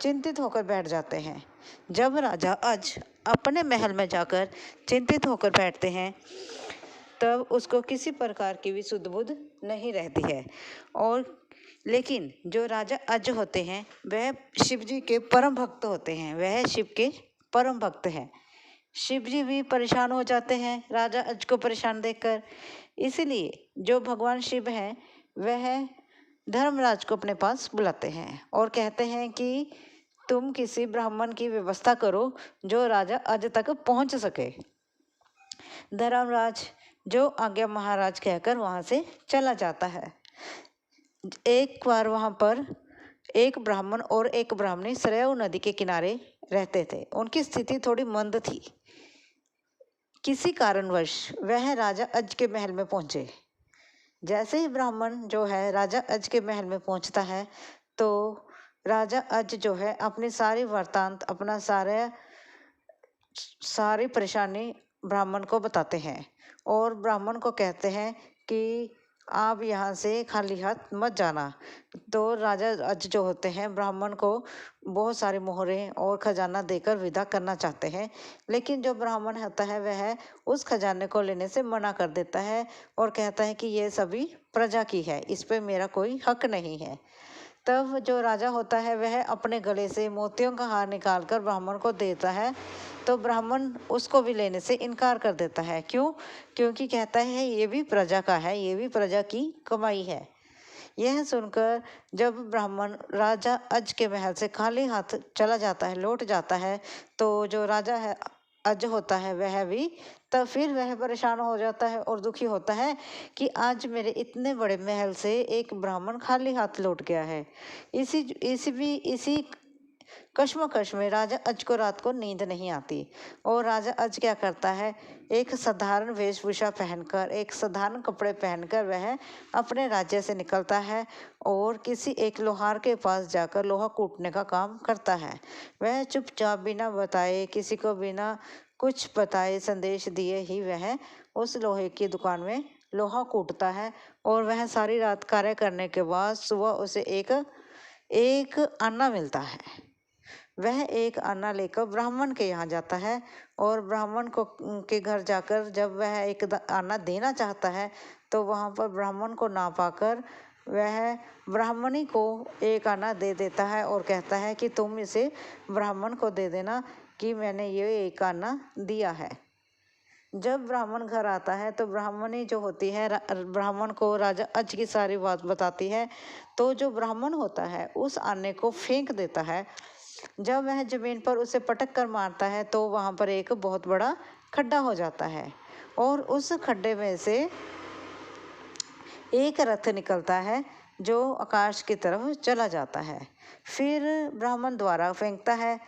चिंतित होकर बैठ जाते हैं। जब राजा अज अपने महल में जाकर चिंतित होकर बैठते हैं तब उसको किसी प्रकार की भी सुध बुध नहीं रहती है। और लेकिन जो राजा अज होते हैं वह शिव जी के परम भक्त होते हैं, वह शिव के परम भक्त हैं। शिव जी भी परेशान हो जाते हैं राजा अज को परेशान देखकर। इसलिए जो भगवान शिव हैं वह धर्मराज को अपने पास बुलाते हैं और कहते हैं कि तुम किसी ब्राह्मण की व्यवस्था करो जो राजा अज तक पहुंच सके। धर्मराज जो आज्ञा महाराज कहकर वहां से चला जाता है। एक बार वहां पर एक ब्राह्मण और एक ब्राह्मणी सरयू नदी के किनारे रहते थे। उनकी स्थिति थोड़ी मंद थी। किसी कारणवश वह राजा अज के महल में पहुंचे। जैसे ही ब्राह्मण जो है राजा अज के महल में पहुंचता है तो राजा अज जो है अपनी सारी वृत्तांत, अपना सारी परेशानी ब्राह्मण को बताते हैं और ब्राह्मण को कहते हैं कि आप यहाँ से खाली हाथ मत जाना। तो राजा अज जो होते हैं ब्राह्मण को बहुत सारे मोहरे और खजाना देकर विदा करना चाहते हैं, लेकिन जो ब्राह्मण होता है वह उस खजाने को लेने से मना कर देता है और कहता है कि ये सभी प्रजा की है, इस पे मेरा कोई हक नहीं है। तब जो राजा होता है वह अपने गले से मोतियों का हार निकालकर ब्राह्मण को देता है, तो ब्राह्मण उसको भी लेने से इनकार कर देता है। क्यों? क्योंकि कहता है ये भी प्रजा का है, ये भी प्रजा की कमाई है। यह सुनकर जब ब्राह्मण राजा अज के महल से खाली हाथ चला जाता है, लौट जाता है, तो जो राजा है अज होता है वह भी तब फिर वह परेशान हो जाता है और दुखी होता है कि आज मेरे इतने बड़े महल से एक ब्राह्मण खाली हाथ लौट गया है। इसी कश्मकश में राजा अज को रात को नींद नहीं आती और राजा अज क्या करता है, एक साधारण वेशभूषा पहनकर, एक साधारण कपड़े पहनकर वह अपने राज्य से निकलता है और किसी एक लोहार के पास जाकर लोहा कूटने का काम करता है। वह चुपचाप बिना बताए, किसी को बिना कुछ बताए, संदेश दिए ही वह उस लोहे की दुकान में लोहा कूटता है और वह सारी रात कार्य करने के बाद सुबह उसे एक अन्ना मिलता है। वह एक अन्ना लेकर ब्राह्मण के यहाँ जाता है और ब्राह्मण को के घर जाकर जब वह एक अन्ना देना चाहता है तो वहाँ पर ब्राह्मण को ना पाकर वह ब्राह्मणी को एक अन्ना दे देता है और कहता है कि तुम इसे ब्राह्मण को दे देना कि मैंने ये एक अन्ना दिया है। जब ब्राह्मण घर आता है तो ब्राह्मणी जो होती है ब्राह्मण को राजा अज की सारी बात बताती है, तो जो ब्राह्मण होता है उस अन्ने को फेंक देता है। जब वह जमीन पर उसे पटक कर मारता है तो वहाँ पर एक बहुत बड़ा खड्डा हो जाता है और उस खड्डे में से एक रथ निकलता है जो आकाश की तरफ चला जाता है। फिर ब्राह्मण द्वारा फेंकता है,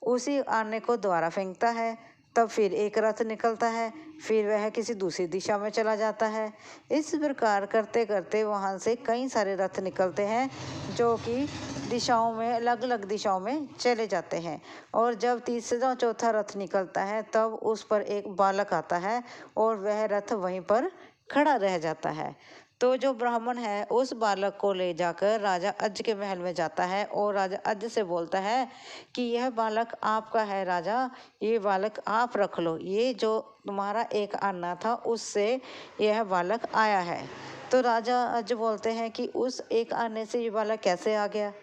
उसी आने को द्वारा फेंकता है, तब फिर एक रथ निकलता है, फिर वह किसी दूसरी दिशा में चला जाता है। इस प्रकार करते करते वहाँ से कई सारे रथ निकलते हैं जो कि दिशाओं में, अलग अलग दिशाओं में चले जाते हैं। और जब तीसरा चौथा रथ निकलता है तब उस पर एक बालक आता है और वह रथ वहीं पर खड़ा रह जाता है। तो जो ब्राह्मण है उस बालक को ले जाकर राजा अज के महल में जाता है और राजा अज से बोलता है कि यह बालक आपका है राजा, ये बालक आप रख लो, ये जो तुम्हारा एक अन्ना था उससे यह बालक आया है। तो राजा अज बोलते हैं कि उस एक अन्ने से ये बालक कैसे आ गया।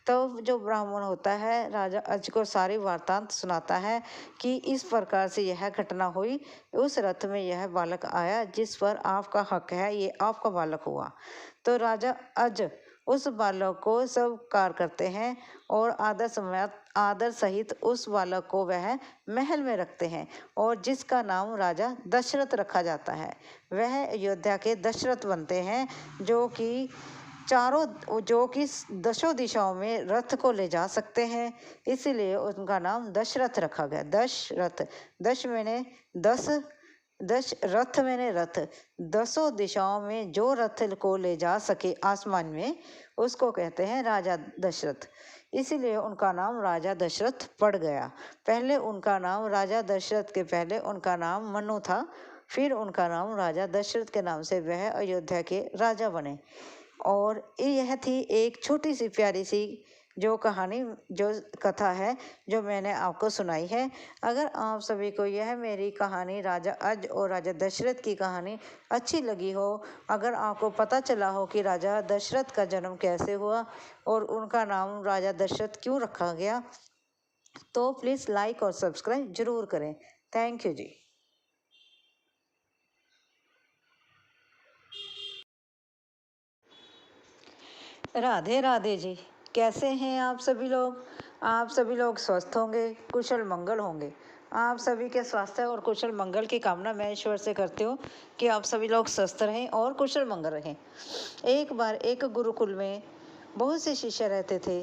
तो जो ब्राह्मण होता है राजा अज को सारी वार्तांत सुनाता है कि इस प्रकार से यह घटना हुई, उस रथ में यह बालक आया जिस पर आपका हक है, ये आपका बालक हुआ। तो राजा अज उस बालक को स्वीकार करते हैं और आदर सहित उस बालक को वह महल में रखते हैं और जिसका नाम राजा दशरथ रखा जाता है। वह अयोध्या के दशरथ बनते हैं जो कि दशों दिशाओं में रथ को ले जा सकते हैं, इसीलिए उनका नाम दशरथ रखा गया। दशरथ, दश मैंने दस, दश रथ मैंने रथ, दसों दिशाओं में जो रथ को ले जा सके आसमान में उसको कहते हैं राजा दशरथ, इसीलिए उनका नाम राजा दशरथ पड़ गया। पहले उनका नाम राजा दशरथ के पहले उनका नाम मनु था, फिर उनका नाम राजा दशरथ के नाम से वह अयोध्या के राजा बने। और यह थी एक छोटी सी प्यारी सी जो कहानी, जो कथा है जो मैंने आपको सुनाई है। अगर आप सभी को यह मेरी कहानी राजा अज और राजा दशरथ की कहानी अच्छी लगी हो, अगर आपको पता चला हो कि राजा दशरथ का जन्म कैसे हुआ और उनका नाम राजा दशरथ क्यों रखा गया, तो प्लीज़ लाइक और सब्सक्राइब ज़रूर करें। थैंक यू जी। राधे राधे जी, कैसे हैं आप सभी लोग? आप सभी लोग स्वस्थ होंगे, कुशल मंगल होंगे। आप सभी के स्वास्थ्य और कुशल मंगल की कामना मैं ईश्वर से करती हूँ कि आप सभी लोग स्वस्थ रहें और कुशल मंगल रहें। एक बार एक गुरुकुल में बहुत से शिष्य रहते थे।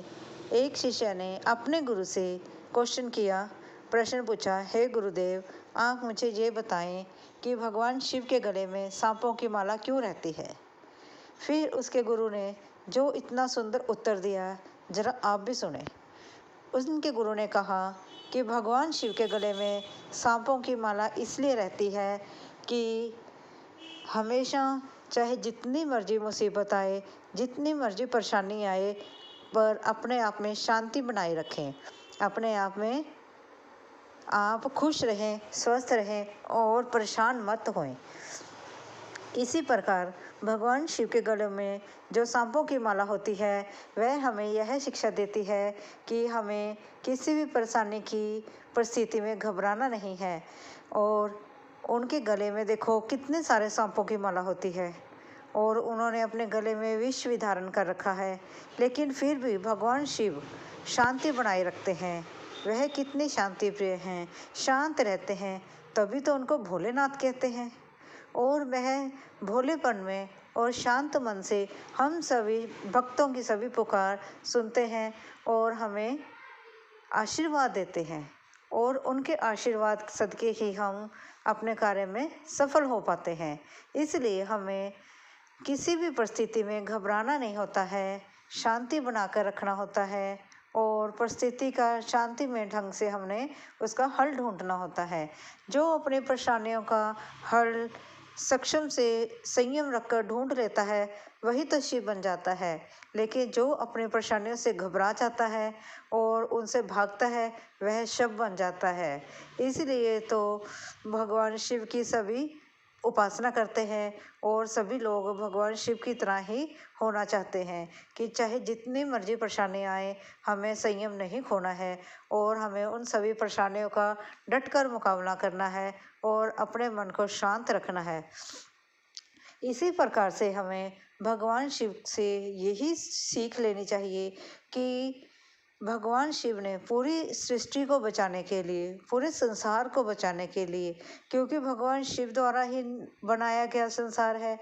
एक शिष्य ने अपने गुरु से प्रश्न पूछा, हे गुरुदेव, आप मुझे ये बताएं कि भगवान शिव के गले में सांपों की माला क्यों रहती है? फिर उसके गुरु ने जो इतना सुंदर उत्तर दिया, जरा आप भी सुने। उनके गुरु ने कहा कि भगवान शिव के गले में सांपों की माला इसलिए रहती है कि हमेशा चाहे जितनी मर्जी मुसीबत आए, जितनी मर्जी परेशानी आए, पर अपने आप में शांति बनाए रखें। अपने आप में आप खुश रहें, स्वस्थ रहें और परेशान मत होएं। इसी प्रकार भगवान शिव के गले में जो सांपों की माला होती है, वह हमें यह शिक्षा देती है कि हमें किसी भी परेशानी की परिस्थिति में घबराना नहीं है। और उनके गले में देखो कितने सारे सांपों की माला होती है और उन्होंने अपने गले में विष भी धारण कर रखा है, लेकिन फिर भी भगवान शिव शांति बनाए रखते हैं। वह कितने शांति प्रिय हैं, शांत रहते हैं, तभी तो उनको भोलेनाथ कहते हैं। और वह भोलेपन में और शांत मन से हम सभी भक्तों की सभी पुकार सुनते हैं और हमें आशीर्वाद देते हैं। और उनके आशीर्वाद सदके ही हम अपने कार्य में सफल हो पाते हैं। इसलिए हमें किसी भी परिस्थिति में घबराना नहीं होता है, शांति बनाकर रखना होता है और परिस्थिति का शांतिमय ढंग से हमने उसका हल ढूंढना होता है। जो अपनी परेशानियों का हल सक्षम से संयम रखकर ढूंढ लेता है, वही तो शिव बन जाता है। लेकिन जो अपनी परेशानियों से घबरा जाता है और उनसे भागता है, वह शव बन जाता है। इसलिए तो भगवान शिव की सभी उपासना करते हैं और सभी लोग भगवान शिव की तरह ही होना चाहते हैं कि चाहे जितनी मर्जी परेशानी आए, हमें संयम नहीं खोना है और हमें उन सभी परेशानियों का डटकर मुकाबला करना है और अपने मन को शांत रखना है। इसी प्रकार से हमें भगवान शिव से यही सीख लेनी चाहिए कि भगवान शिव ने पूरी सृष्टि को बचाने के लिए, पूरे संसार को बचाने के लिए, क्योंकि भगवान शिव द्वारा ही बनाया गया संसार है,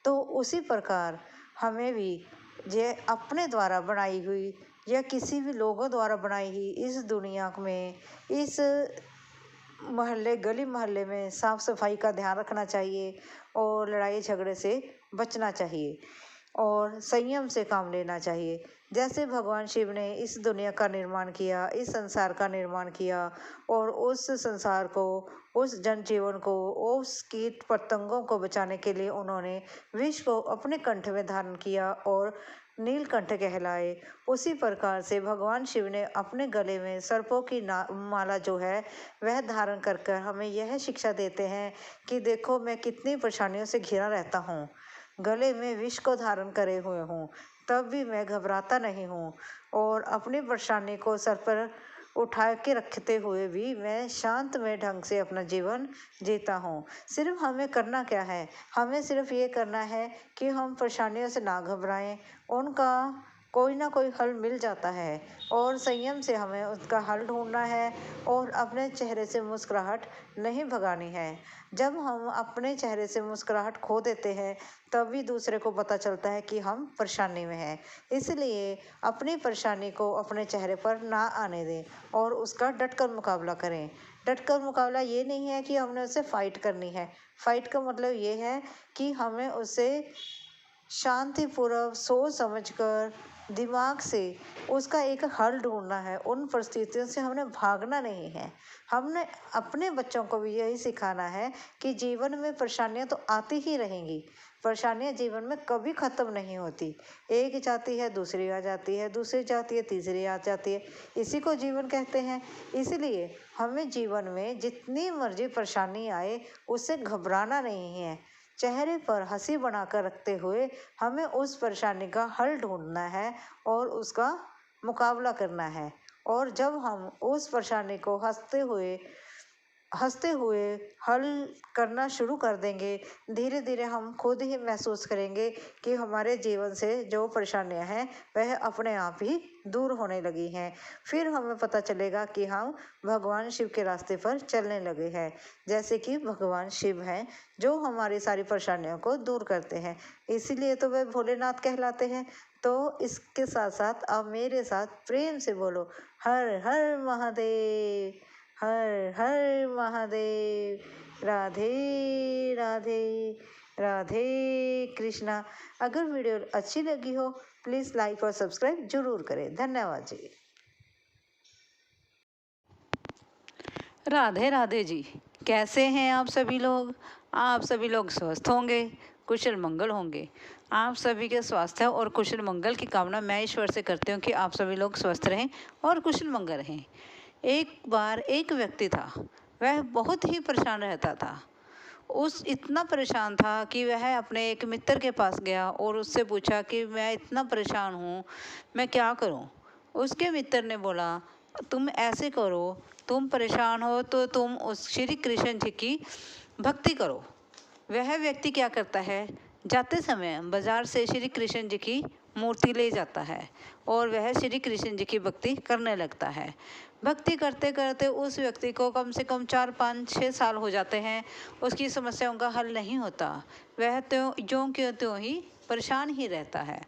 तो उसी प्रकार हमें भी ये अपने द्वारा बनाई हुई या किसी भी लोगों द्वारा बनाई हुई इस दुनिया में, इस मोहल्ले गली मोहल्ले में साफ सफाई का ध्यान रखना चाहिए और लड़ाई झगड़े से बचना चाहिए और संयम से काम लेना चाहिए। जैसे भगवान शिव ने इस दुनिया का निर्माण किया, इस संसार का निर्माण किया और उस संसार को, उस जनजीवन को, उस कीट पतंगों को बचाने के लिए उन्होंने विष को अपने कंठ में धारण किया और नीलकंठ कहलाए। उसी प्रकार से भगवान शिव ने अपने गले में सर्पों की माला जो है वह धारण कर कर हमें यह शिक्षा देते हैं कि देखो मैं कितनी परेशानियों से घिरा रहता हूँ, गले में विष को धारण करे हुए हूँ, तब भी मैं घबराता नहीं हूँ और अपनी परेशानी को सर पर उठा के रखते हुए भी मैं शांतमय ढंग से अपना जीवन जीता हूँ। सिर्फ हमें करना क्या है, हमें सिर्फ ये करना है कि हम परेशानियों से ना घबराएं, उनका कोई ना कोई हल मिल जाता है और संयम से हमें उसका हल ढूंढना है और अपने चेहरे से मुस्कुराहट नहीं भगानी है। जब हम अपने चेहरे से मुस्कुराहट खो देते हैं, तभी दूसरे को पता चलता है कि हम परेशानी में हैं। इसलिए अपनी परेशानी को अपने चेहरे पर ना आने दें और उसका डटकर मुकाबला करें। डटकर मुकाबला ये नहीं है कि हमने उससे फाइट करनी है। फाइट का मतलब ये है कि हमें उससे शांतिपूर्वक सोच समझकर दिमाग से उसका एक हल ढूंढना है। उन परिस्थितियों से हमने भागना नहीं है। हमने अपने बच्चों को भी यही सिखाना है कि जीवन में परेशानियां तो आती ही रहेंगी, परेशानियां जीवन में कभी ख़त्म नहीं होती। एक जाती है, दूसरी आ जाती है, दूसरी जाती है, तीसरी आ जाती है, इसी को जीवन कहते हैं। इसलिए हमें जीवन में जितनी मर्जी परेशानी आए उससे घबराना नहीं है। चेहरे पर हंसी बनाकर रखते हुए हमें उस परेशानी का हल ढूंढना है और उसका मुकाबला करना है। और जब हम उस परेशानी को हंसते हुए हल करना शुरू कर देंगे, धीरे धीरे हम खुद ही महसूस करेंगे कि हमारे जीवन से जो परेशानियां हैं वह अपने आप ही दूर होने लगी हैं। फिर हमें पता चलेगा कि हम भगवान शिव के रास्ते पर चलने लगे हैं। जैसे कि भगवान शिव हैं जो हमारी सारी परेशानियों को दूर करते हैं, इसीलिए तो वे भोलेनाथ कहलाते हैं। तो इसके साथ साथ आप मेरे साथ प्रेम से बोलो, हर हर महादेव, हर हर महादेव, राधे राधे, राधे कृष्णा। अगर वीडियो अच्छी लगी हो प्लीज़ लाइक और सब्सक्राइब जरूर करें। धन्यवाद जी। राधे राधे जी। कैसे हैं आप सभी लोग? आप सभी लोग स्वस्थ होंगे, कुशल मंगल होंगे। आप सभी के स्वास्थ्य और कुशल मंगल की कामना मैं ईश्वर से करती हूँ कि आप सभी लोग स्वस्थ रहें और कुशल मंगल रहें। एक बार एक व्यक्ति था, वह बहुत ही परेशान रहता था। उस इतना परेशान था कि वह अपने एक मित्र के पास गया और उससे पूछा कि मैं इतना परेशान हूँ, मैं क्या करूँ। उसके मित्र ने बोला, तुम ऐसे करो, तुम परेशान हो तो तुम उस श्री कृष्ण जी की भक्ति करो। वह व्यक्ति क्या करता है, जाते समय बाजार से श्री कृष्ण जी की मूर्ति ले जाता है और वह श्री कृष्ण जी की भक्ति करने लगता है। भक्ति करते करते उस व्यक्ति को कम से कम 4-5-6 साल हो जाते हैं, उसकी समस्याओं का हल नहीं होता। वह ज्यों क्यों त्यों ही परेशान ही रहता है।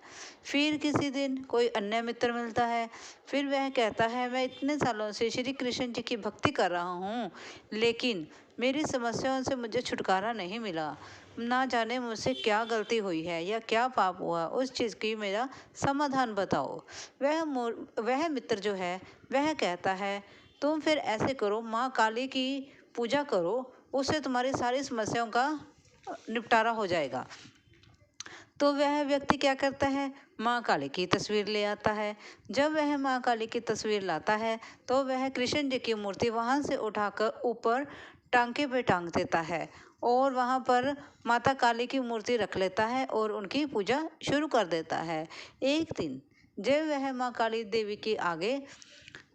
फिर किसी दिन कोई अन्य मित्र मिलता है, फिर वह कहता है, मैं इतने सालों से श्री कृष्ण जी की भक्ति कर रहा हूँ, लेकिन मेरी समस्याओं से मुझे छुटकारा नहीं मिला। ना जाने मुझसे क्या गलती हुई है या क्या पाप हुआ, उस चीज़ की मेरा समाधान बताओ। वह मित्र जो है वह कहता है, तुम फिर ऐसे करो, माँ काली की पूजा करो, उससे तुम्हारी सारी समस्याओं का निपटारा हो जाएगा। तो वह व्यक्ति क्या करता है, माँ काली की तस्वीर ले आता है। जब वह माँ काली की तस्वीर लाता है तो वह कृष्ण जी की मूर्ति वहाँ से उठाकर ऊपर टांके पे टांग देता है और वहाँ पर माता काली की मूर्ति रख लेता है और उनकी पूजा शुरू कर देता है। एक दिन जब वह माँ काली देवी के आगे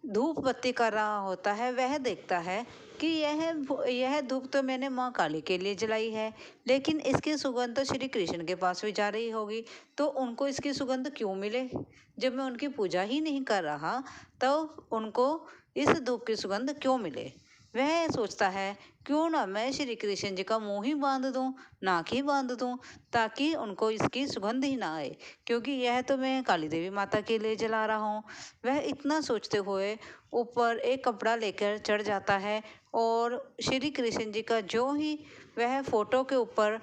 धूप बत्ती कर रहा होता है, वह देखता है कि यह धूप तो मैंने माँ काली के लिए जलाई है, लेकिन इसकी सुगंध तो श्री कृष्ण के पास भी जा रही होगी, तो उनको इसकी सुगंध क्यों मिले? जब मैं उनकी पूजा ही नहीं कर रहा तो उनको इस धूप की सुगंध क्यों मिले? वह सोचता है, क्यों ना मैं श्री कृष्ण जी का मुंह ही बांध दूं, नाक ही बांध दूं, ताकि उनको इसकी सुगंध ही ना आए, क्योंकि यह तो मैं काली देवी माता के लिए जला रहा हूँ। वह इतना सोचते हुए ऊपर एक कपड़ा लेकर चढ़ जाता है और श्री कृष्ण जी का जो ही वह फोटो के ऊपर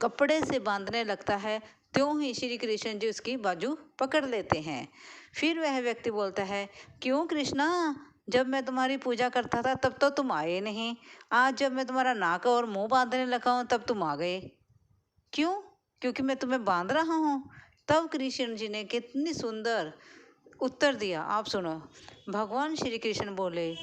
कपड़े से बांधने लगता है, त्यों ही श्री कृष्ण जी उसकी बाजू पकड़ लेते हैं। फिर वह व्यक्ति बोलता है, क्यों कृष्णा, जब मैं तुम्हारी पूजा करता था तब तो तुम आए नहीं, आज जब मैं तुम्हारा नाक और मुंह बांधने लगा हूँ तब तुम आ गए। क्यों? क्योंकि मैं तुम्हें बांध रहा हूँ। तब कृष्ण जी ने कितनी सुंदर उत्तर दिया, आप सुनो। भगवान श्री कृष्ण बोले,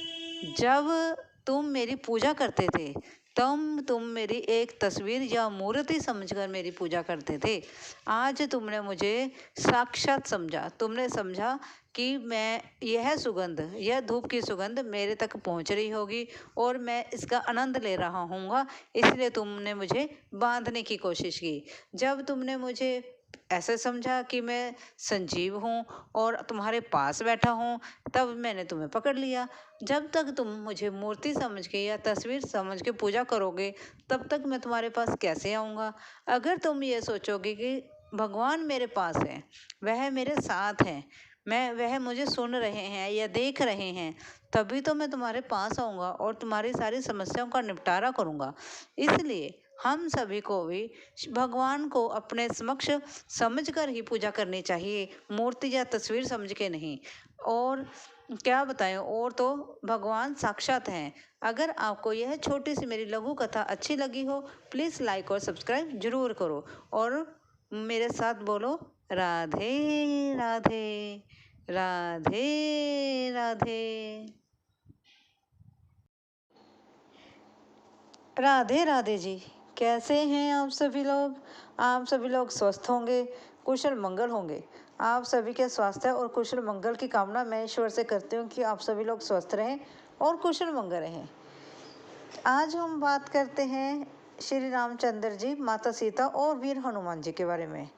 जब तुम मेरी पूजा करते थे तब तुम मेरी एक तस्वीर या मूर्ति समझकर मेरी पूजा करते थे। आज तुमने मुझे साक्षात समझा, तुमने समझा कि मैं यह धूप की सुगंध मेरे तक पहुंच रही होगी और मैं इसका आनंद ले रहा हूँगा, इसलिए तुमने मुझे बांधने की कोशिश की। जब तुमने मुझे ऐसे समझा कि मैं संजीव हूँ और तुम्हारे पास बैठा हूँ, तब मैंने तुम्हें पकड़ लिया। जब तक तुम मुझे मूर्ति समझ के या तस्वीर समझ के पूजा करोगे, तब तक मैं तुम्हारे पास कैसे आऊँगा? अगर तुम ये सोचोगे कि भगवान मेरे पास है, वह मेरे साथ हैं, वह मुझे सुन रहे हैं या देख रहे हैं, तभी तो मैं तुम्हारे पास आऊँगा और तुम्हारी सारी समस्याओं का निपटारा करूँगा। इसलिए हम सभी को भी भगवान को अपने समक्ष समझकर ही पूजा करनी चाहिए, मूर्ति या तस्वीर समझ के नहीं। और क्या बताएं, और तो भगवान साक्षात हैं। अगर आपको यह छोटी सी मेरी लघु कथा अच्छी लगी हो, प्लीज़ लाइक और सब्सक्राइब जरूर करो और मेरे साथ बोलो, राधे राधे, राधे राधे। राधे राधे जी, कैसे हैं आप सभी लोग? आप सभी लोग स्वस्थ होंगे, कुशल मंगल होंगे। आप सभी के स्वास्थ्य और कुशल मंगल की कामना मैं ईश्वर से करती हूँ कि आप सभी लोग स्वस्थ रहें और कुशल मंगल रहें। आज हम बात करते हैं श्री रामचंद्र जी, माता सीता और वीर हनुमान जी के बारे में।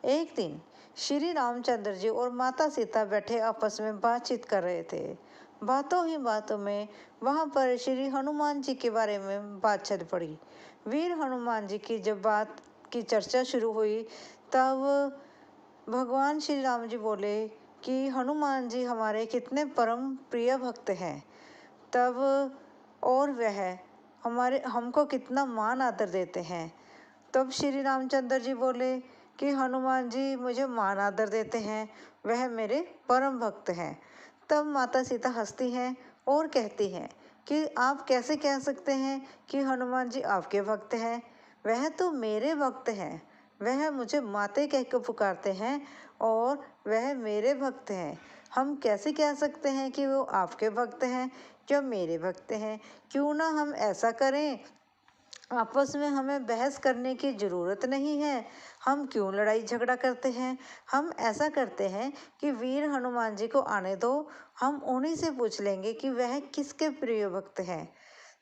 एक दिन श्री रामचंद्र जी और माता सीता बैठे आपस में बातचीत कर रहे थे। बातों ही बातों में वहाँ पर श्री हनुमान जी के बारे में बात चल पड़ी। वीर हनुमान जी की जब बात की चर्चा शुरू हुई, तब भगवान श्री राम जी बोले कि हनुमान जी हमारे कितने परम प्रिय भक्त हैं। तब और वह हमको कितना मान आदर देते हैं। तब श्री रामचंद्र जी बोले कि हनुमान जी मुझे मान आदर देते हैं, वह मेरे परम भक्त हैं। तब माता सीता हंसती हैं और कहती हैं कि आप कैसे कह सकते हैं कि हनुमान जी आपके भक्त हैं? वह तो मेरे भक्त हैं, वह मुझे माते कह कर पुकारते हैं और वह मेरे भक्त हैं। हम कैसे कह सकते हैं कि वो आपके भक्त हैं या मेरे भक्त हैं? क्यों ना हम ऐसा करें, आपस में हमें बहस करने की ज़रूरत नहीं है। हम क्यों लड़ाई झगड़ा करते हैं? हम ऐसा करते हैं कि वीर हनुमान जी को आने दो, हम उन्हीं से पूछ लेंगे कि वह किसके प्रिय भक्त हैं।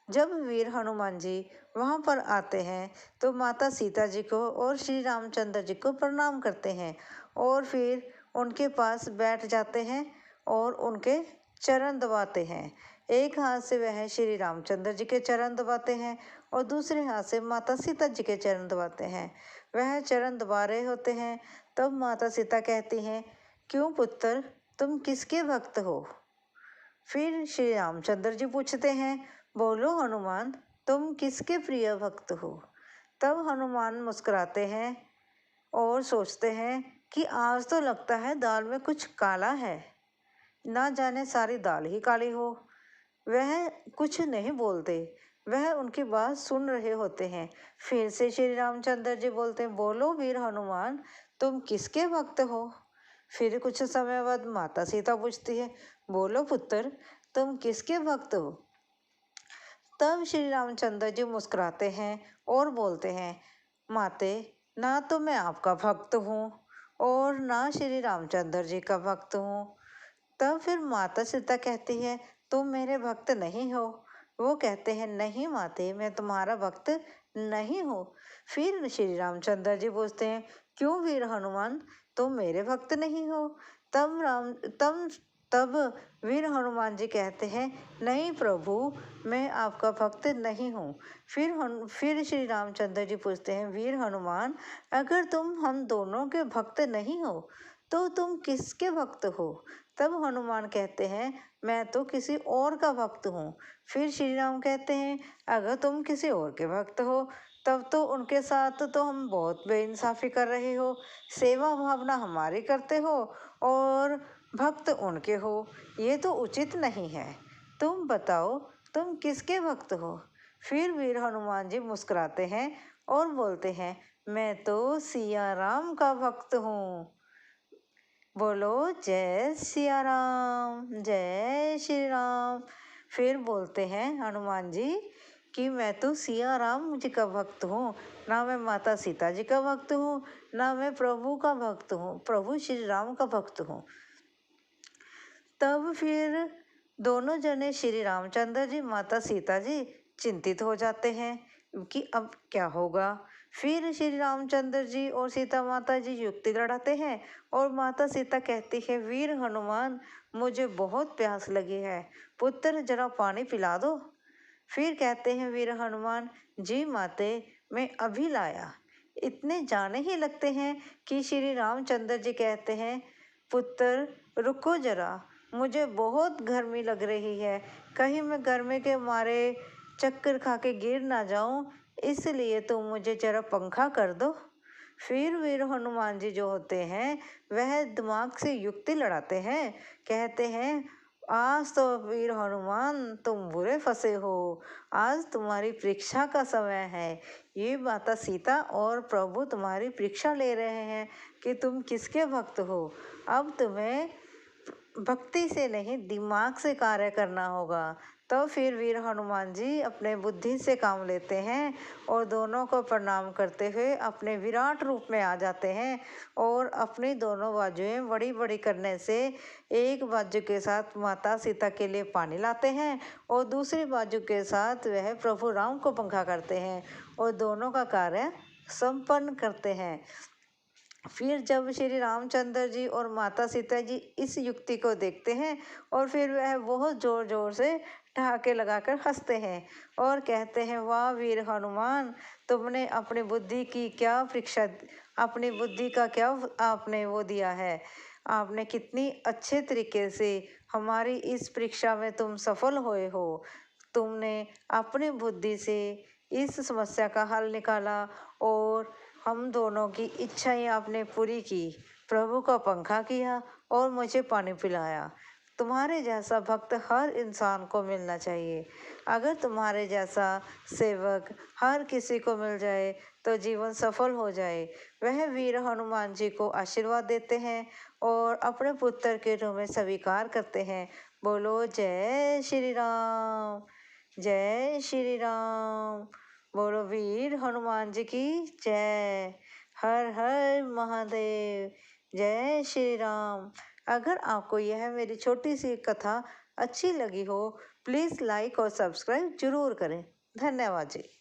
जब वीर हनुमान जी वहाँ पर आते हैं तो माता सीता जी को और श्री रामचंद्र जी को प्रणाम करते हैं और फिर उनके पास बैठ जाते हैं और उनके चरण दबाते हैं। एक हाथ से वह श्री रामचंद्र जी के चरण दबाते हैं और दूसरे हाथ से माता सीता जी के चरण दबाते हैं। वह चरण दबा रहे होते हैं, तब माता सीता कहती हैं, क्यों पुत्र, तुम किसके भक्त हो? फिर श्री रामचंद्र जी पूछते हैं, बोलो हनुमान, तुम किसके प्रिय भक्त हो? तब हनुमान मुस्कुराते हैं और सोचते हैं कि आज तो लगता है दाल में कुछ काला है, ना जाने सारी दाल ही काली हो। वह कुछ नहीं बोलते, वह उनकी बात सुन रहे होते हैं। फिर से श्री रामचंद्र जी बोलते हैं, बोलो वीर हनुमान, तुम किसके भक्त हो? फिर कुछ समय बाद माता सीता पूछती है, बोलो पुत्र, तुम किसके भक्त हो? तब श्री रामचंद्र जी मुस्कुराते हैं और बोलते हैं, माते, ना तो मैं आपका भक्त हूँ और ना श्री रामचंद्र जी का भक्त हूँ। तब फिर माता सीता कहती है, तुम मेरे भक्त नहीं हो? वो कहते हैं, नहीं माते, मैं तुम्हारा भक्त नहीं हूँ। फिर श्री रामचंद्र जी पूछते हैं, क्यों वीर हनुमान, तुम मेरे भक्त नहीं हो? तब वीर हनुमान जी कहते हैं, नहीं प्रभु, मैं आपका भक्त नहीं हूँ। फिर श्री रामचंद्र जी पूछते हैं, वीर हनुमान, अगर तुम हम दोनों के भक्त नहीं हो तो तुम किसके भक्त हो? तब हनुमान कहते हैं, मैं तो किसी और का भक्त हूँ। फिर श्री राम कहते हैं, अगर तुम किसी और के भक्त हो तब तो उनके साथ तो हम बहुत बेइंसाफी कर रहे हो। सेवा भावना हमारी करते हो और भक्त उनके हो, ये तो उचित नहीं है। तुम बताओ, तुम किसके भक्त हो? फिर वीर हनुमान जी मुस्कुराते हैं और बोलते हैं, मैं तो सिया राम का भक्त हूँ। बोलो जय सिया राम, जय श्री राम। फिर बोलते हैं हनुमान जी कि मैं तो सिया राम जी का भक्त हूँ, ना मैं माता सीता जी का भक्त हूँ, ना मैं प्रभु का भक्त हूँ, प्रभु श्री राम का भक्त हूँ। तब फिर दोनों जने श्री रामचंद्र जी, माता सीता जी चिंतित हो जाते हैं कि अब क्या होगा। फिर श्री रामचंद्र जी और सीता माता जी युक्ति लड़ाते हैं और माता सीता कहती है, वीर हनुमान, मुझे बहुत प्यास लगी है, पुत्र जरा पानी पिला दो। फिर कहते हैं वीर हनुमान, जी माते, मैं अभी लाया। इतने जाने ही लगते हैं कि श्री रामचंद्र जी कहते हैं, पुत्र रुको जरा, मुझे बहुत गर्मी लग रही है, कहीं मैं गर्मी के मारे चक्कर खा के गिर ना जाऊं, इसलिए तुम मुझे जरा पंखा कर दो। फिर वीर हनुमान जी जो होते हैं वह दिमाग से युक्ति लड़ाते हैं, कहते हैं, आज तो वीर हनुमान तुम बुरे फंसे हो, आज तुम्हारी परीक्षा का समय है। ये माता सीता और प्रभु तुम्हारी परीक्षा ले रहे हैं कि तुम किसके भक्त हो। अब तुम्हें भक्ति से नहीं, दिमाग से कार्य करना होगा। तो फिर वीर हनुमान जी अपने बुद्धि से काम लेते हैं और दोनों को प्रणाम करते हुए अपने विराट रूप में आ जाते हैं और अपनी दोनों बाजुएं बड़ी बड़ी करने से एक बाजू के साथ माता सीता के लिए पानी लाते हैं और दूसरी बाजू के साथ वह प्रभु राम को पंखा करते हैं और दोनों का कार्य संपन्न करते हैं। फिर जब श्री रामचंद्र जी और माता सीता जी इस युक्ति को देखते हैं और फिर वह बहुत ज़ोर ज़ोर से ठहाके लगाकर हंसते हैं और कहते हैं, वाह वीर हनुमान, तुमने अपनी बुद्धि की क्या परीक्षा, अपनी बुद्धि का क्या आपने वो दिया है, आपने कितनी अच्छे तरीके से हमारी इस परीक्षा में तुम सफल हुए हो। तुमने अपनी बुद्धि से इस समस्या का हल निकाला और हम दोनों की इच्छाएं आपने पूरी की, प्रभु का पंखा किया और मुझे पानी पिलाया। तुम्हारे जैसा भक्त हर इंसान को मिलना चाहिए। अगर तुम्हारे जैसा सेवक हर किसी को मिल जाए तो जीवन सफल हो जाए। वह वीर हनुमान जी को आशीर्वाद देते हैं और अपने पुत्र के रूप में स्वीकार करते हैं। बोलो जय श्री राम, जय श्री राम। बोलो वीर हनुमान जी की जय। हर हर महादेव। जय श्री राम। अगर आपको यह मेरी छोटी सी कथा अच्छी लगी हो, प्लीज़ लाइक और सब्सक्राइब जरूर करें। धन्यवाद जी।